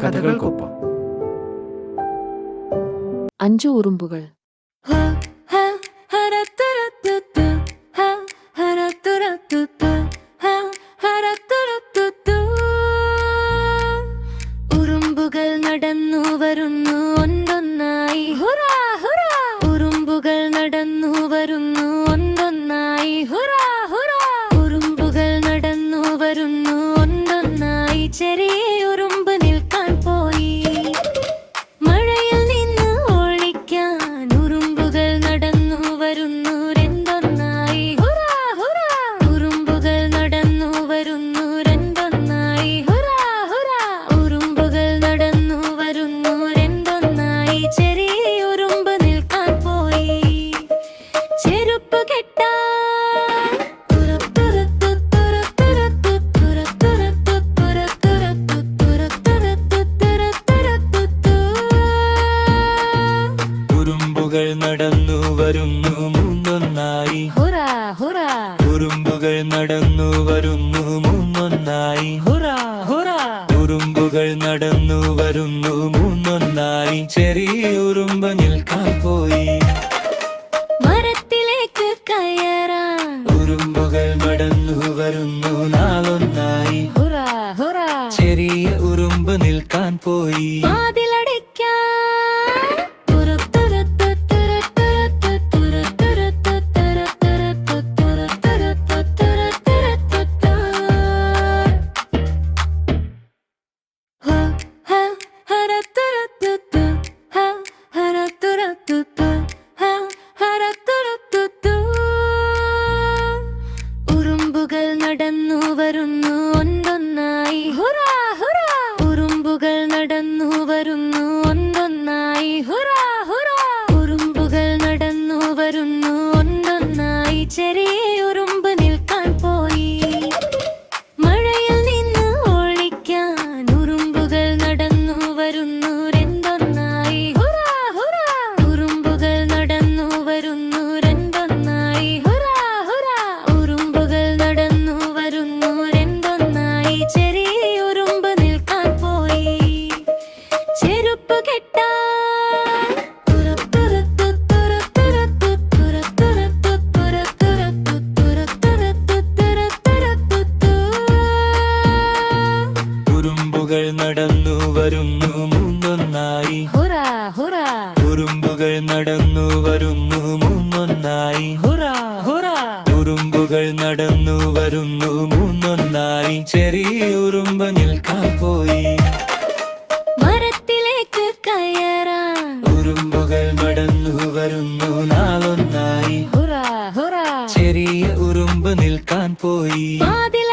കഥകൾക്കൊപ്പം. 5 ഉറുമ്പുകൾ. ഉറുമ്പുകൾ നടന്നു വരുന്നു ഒന്നൊന്നായി, ഹുറാ ഹുറാ. ഉറുമ്പുകൾ നടന്നു വരുന്നു ഒന്നൊന്നായി, ഹുറാ ഹുറാ. ഉറുമ്പുകൾ നടന്നു വരുന്നു ഒന്നൊന്നായി. ചെറിയ ഉറുമ്പ് നിൽക്കാൻ പോയി, മഴയിൽ നിന്ന് ഒളിക്കാൻ. ഉറുമ്പുകൾ നടന്നു വരുന്നു രണ്ടൊന്നായി, ഹുറാ ഹുറാ. ഉറുമ്പുകൾ നടന്നു വരുന്നു രണ്ടൊന്നായി, ഹുറാ ഹുറാ. ഉറുമ്പുകൾ നടന്നു വരുന്നു രണ്ടൊന്നായി. ചെറിയ ഉറുമ്പ് നിൽക്കാൻ പോയി, ചെരുപ്പ് കെട്ടാൻ. ഉറുമ്പുകൾ നടന്നു വരുന്നു മൂന്നൊന്നായി, ഹുറാ ഹുറാ. ഉറുമ്പുകൾ നടന്നു വരുന്നു മൂന്നൊന്നായി, ഹുറാ ഹുറാ. ഉറുമ്പുകൾ നടന്നു വരുന്നു മൂന്നൊന്നായി. ചെറിയ ഉറുമ്പ് നിൽക്കാൻ പോയി, മരത്തിലേക്ക് കയറാൻ. ഉറുമ്പുകൾ നടന്നു വരുന്നു നാലൊന്നായി, ഹുറാ ഹുറാ. ചെറിയ ഉറുമ്പ് നിൽക്കാൻ പോയി, വാതിലടയ്ക്കാൻ. ഉറുമ്പുകൾ നടന്നു വരുന്നു ഒന്നൊന്നായി, ഹുറാ ഹുറാ. ഉറുമ്പുകൾ നടന്നു വരുന്നു ഒന്നൊന്നായി, ഹുറാ ഹുറാ. ഉറുമ്പുകൾ നടന്നു വരുന്നു ഒന്നൊന്നായി. ചെറിയ ഉറുമ്പ് നിൽക്കാൻ പോയി, മഴയിൽ നിന്ന് ഒളിക്കാൻ. ഉറുമ്പുകൾ നടന്നു വരുന്നു രണ്ടൊന്നായി, ഹുറാ ഹുറാ. ഉറുമ്പുകൾ നടന്നു വരുന്നു രണ്ടൊന്നായി, ഹുറാ ഹുറാ. ഉറുമ്പുകൾ നടന്നു വരുന്നു രണ്ടൊന്നായി. ചെറിയ ഉറുമ്പ് നിൽക്കാൻ പോയി, ചെരുപ്പ് കെട്ടാൻ. ഉറുമ്പുകൾ നടന്നു വരുന്നു മൂന്നൊന്നായി, ഹുറാ ഹുറാ. ഉറുമ്പുകൾ നടന്നു വരുന്നു മൂന്നൊന്നായി, ഹുറാ ഹുറാ. ഉറുമ്പുകൾ നടന്നു വരുന്നു മൂന്നൊന്നായി. ചെറിയ ഉറുമ്പ് നിൽക്കാൻ പോയി, മരത്തിലേക്ക് കയറാൻ. ഉറുമ്പുകൾ നടന്നു വരുന്നു നാലൊന്നായി, ഹുറാ ഹുറാ. ചെറിയ ഉറുമ്പ് നിൽക്കാൻ പോയി, വാതിൽ